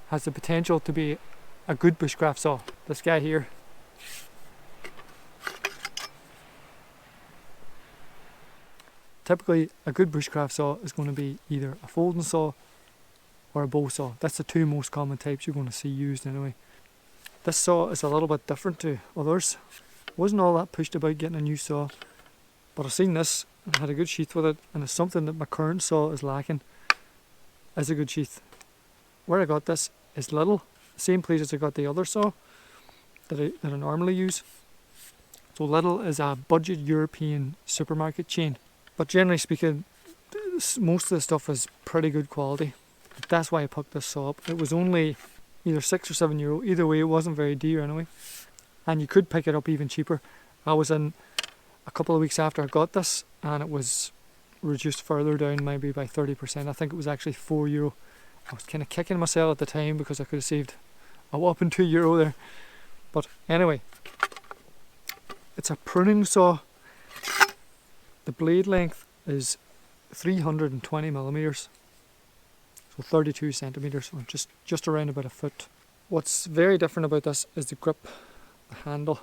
has the potential to be a good bushcraft saw. This guy here. Typically, a good bushcraft saw is going to be either a folding saw or a bow saw. That's the two most common types you're going to see used anyway. This saw is a little bit different to others. Wasn't all that pushed about getting a new saw, but I've seen this and had a good sheath with it, and it's something that my current saw is lacking, is a good sheath. Where I got this is Lidl, the same place as I got the other saw that I normally use. So Lidl is a budget European supermarket chain, but generally speaking, most of the stuff is pretty good quality. That's why I picked this saw up. It was only either €6 or €7. Either way, it wasn't very dear anyway. And you could pick it up even cheaper. I was in a couple of weeks after I got this, and it was reduced further down, maybe by 30%. I think it was actually €4. I was kind of kicking myself at the time because I could have saved a whopping €2 there. But anyway, it's a pruning saw. The blade length is 320mm. So 32 centimeters, or just around about a foot. What's very different about this is the grip, the handle.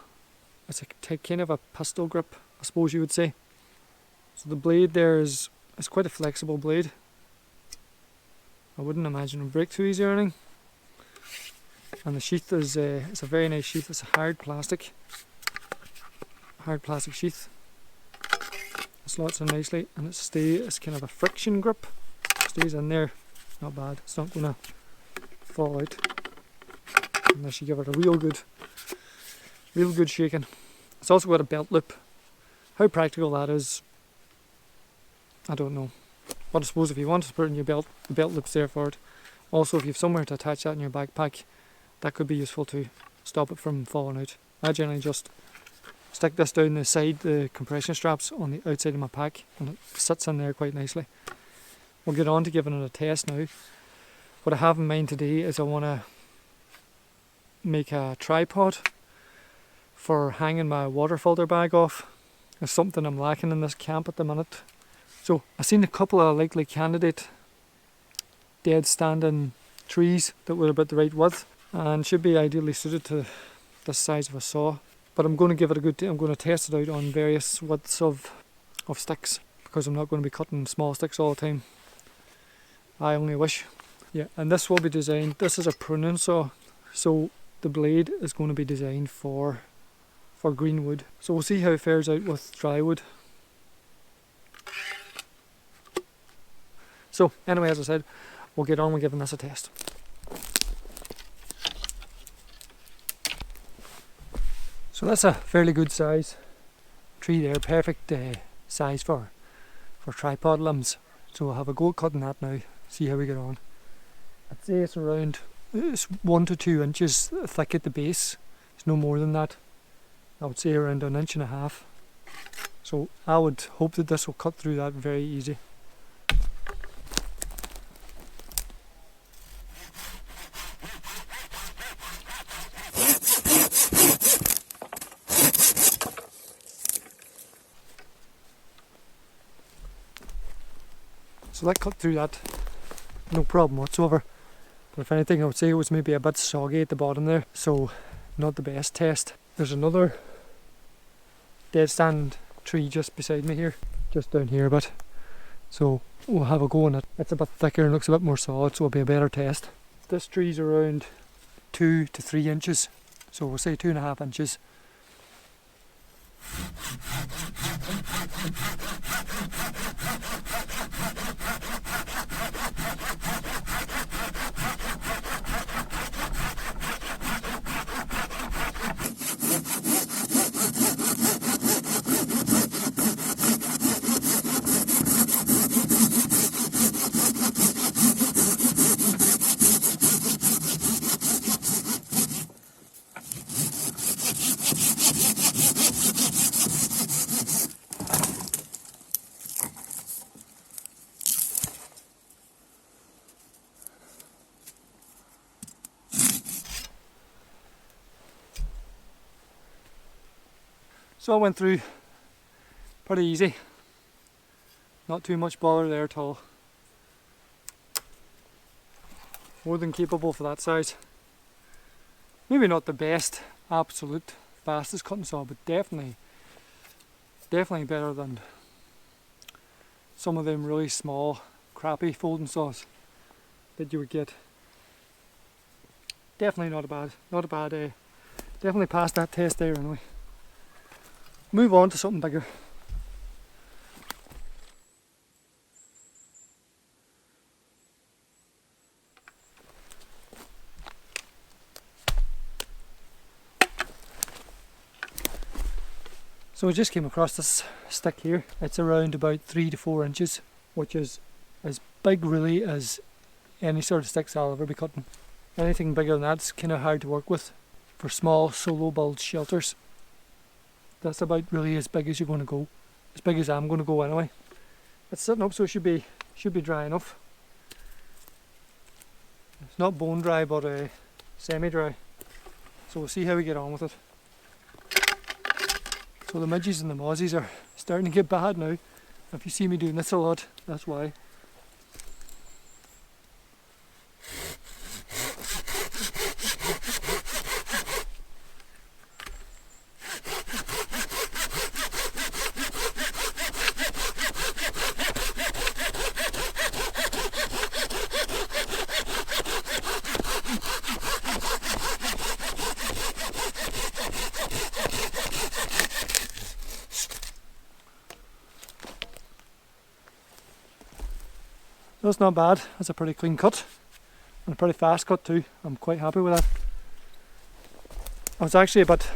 It's a kind of a pistol grip, I suppose you would say. So the blade there is quite a flexible blade. I wouldn't imagine it'll break too easy or anything. And the sheath is it's a very nice sheath. It's a hard plastic sheath. It slots in nicely, and it's kind of a friction grip. It stays in there. Not bad. It's not going to fall out unless you give it a real good shaking. It's also got a belt loop. How practical that is, I don't know. But I suppose if you want to put it in your belt, the belt loop's there for it. Also, if you have somewhere to attach that in your backpack, that could be useful to stop it from falling out. I generally just stick this down the side, the compression straps on the outside of my pack, and it sits in there quite nicely. We'll get on to giving it a test now. What I have in mind today is I want to make a tripod for hanging my water filter bag off. It's something I'm lacking in this camp at the minute. So I've seen a couple of likely candidate dead standing trees that were about the right width and should be ideally suited to this size of a saw. But I'm going to give it I'm going to test it out on various widths of sticks, because I'm not going to be cutting small sticks all the time. I only wish. Yeah, and this will be designed, this is a pruning saw, so the blade is going to be designed for green wood. So we'll see how it fares out with dry wood. So anyway, as I said, we'll get on with giving this a test. So that's a fairly good size tree there, perfect size for tripod limbs. So we'll have a go at cutting that now, see how we get on. I'd say it's 1 to 2 inches thick at the base. It's no more than that. I would say around 1.5 inches. So I would hope that this will cut through that very easy. So that cut through that, no problem whatsoever. But if anything, I would say it was maybe a bit soggy at the bottom there, so not the best test. There's another dead stand tree just beside me here, just down here a bit. So we'll have a go on it. It's a bit thicker and looks a bit more solid, so it'll be a better test. This tree's around 2 to 3 inches, so we'll say 2.5 inches. So I went through pretty easy, not too much bother there at all. More than capable for that size. Maybe not the best, absolute fastest cutting saw, but definitely better than some of them really small, crappy folding saws that you would get. Definitely not a bad, definitely passed that test there anyway. Move on to something bigger. So I just came across this stick here. It's around about 3 to 4 inches, which is as big really as any sort of sticks I'll ever be cutting. Anything bigger than that's kind of hard to work with for small solo build shelters. That's about really as big as you're going to go, as big as I'm going to go anyway. It's sitting up, so it should be dry enough. It's not bone dry, but semi-dry. So we'll see how we get on with it. So the midges and the mozzies are starting to get bad now. If you see me doing this a lot, that's why. That's not bad. That's a pretty clean cut and a pretty fast cut too. I'm quite happy with that. I was actually a bit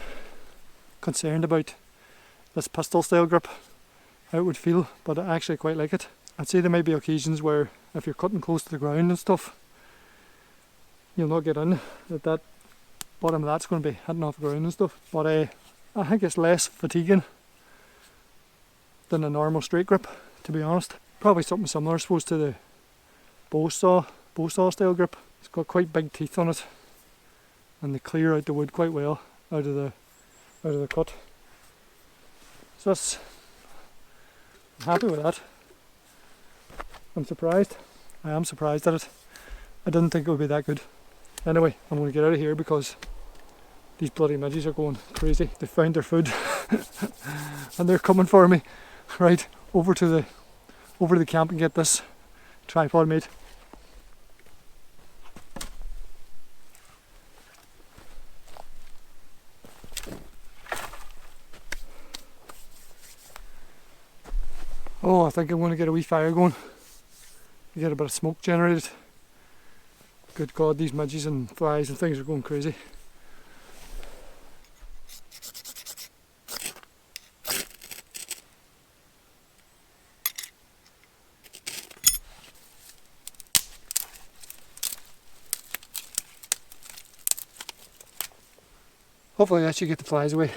concerned about this pistol style grip, how it would feel, but I actually quite like it. I'd say there might be occasions where if you're cutting close to the ground and stuff, you'll not get in, that bottom of that's going to be hitting off the ground and stuff, but I think it's less fatiguing than a normal straight grip, to be honest. Probably something similar I suppose to the bow saw style grip. It's got quite big teeth on it and they clear out the wood quite well out of the cut. So I'm happy with that. I'm surprised. I am surprised at it. I didn't think it would be that good. Anyway, I'm going to get out of here because these bloody midges are going crazy. They found their food and they're coming for me. Right, over to the camp and get this tripod made. Oh, I think I'm going to get a wee fire going. Get a bit of smoke generated. Good God, these midges and flies and things are going crazy. Hopefully that should get the flies away.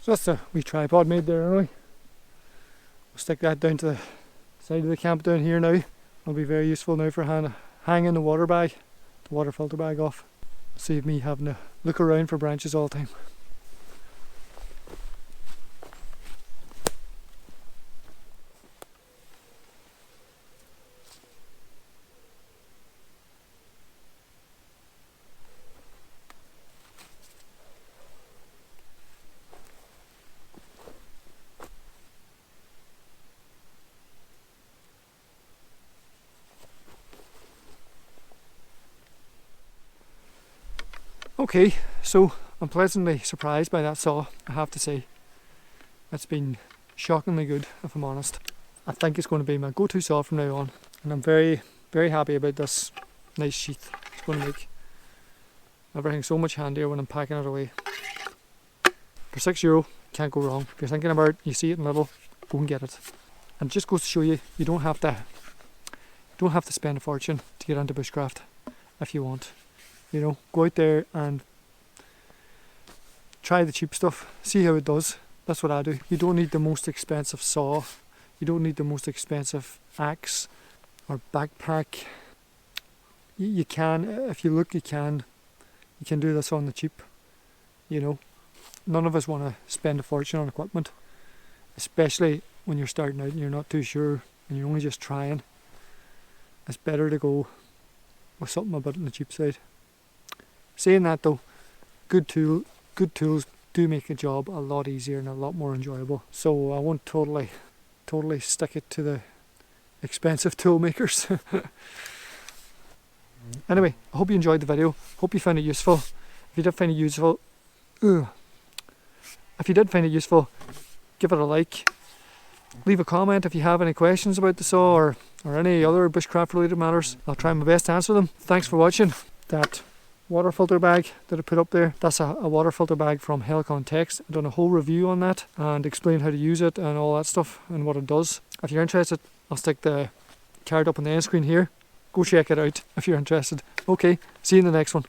So that's a wee tripod made there anyway. We'll stick that down to the side of the camp down here now. It'll be very useful now for hanging the water filter bag off. Save me having to look around for branches all the time. Okay, so I'm pleasantly surprised by that saw, I have to say. It's been shockingly good, if I'm honest. I think it's going to be my go-to saw from now on, and I'm very, very happy about this nice sheath. It's going to make everything so much handier when I'm packing it away. For €6, can't go wrong. If you're thinking about it, you see it in Lidl, go and get it. And it just goes to show you, you don't have to spend a fortune to get into bushcraft if you want. You know, go out there and try the cheap stuff, see how it does. That's what I do. You don't need the most expensive saw, you don't need the most expensive axe or backpack. You can, if you look, you can do this on the cheap. You know, none of us want to spend a fortune on equipment, especially when you're starting out and you're not too sure and you're only just trying. It's better to go with something a bit on the cheap side. Saying that though, good tools do make a job a lot easier and a lot more enjoyable. So I won't totally stick it to the expensive tool makers. Anyway, I hope you enjoyed the video. Hope you found it useful. If you did find it useful, give it a like. Leave a comment if you have any questions about the saw or any other bushcraft related matters. I'll try my best to answer them. Thanks for watching. That water filter bag that I put up there, that's a water filter bag from Helicon Text. I've done a whole review on that and explained how to use it and all that stuff and what it does. If you're interested, I'll stick the card up on the end screen here. Go check it out if you're interested. Okay, see you in the next one.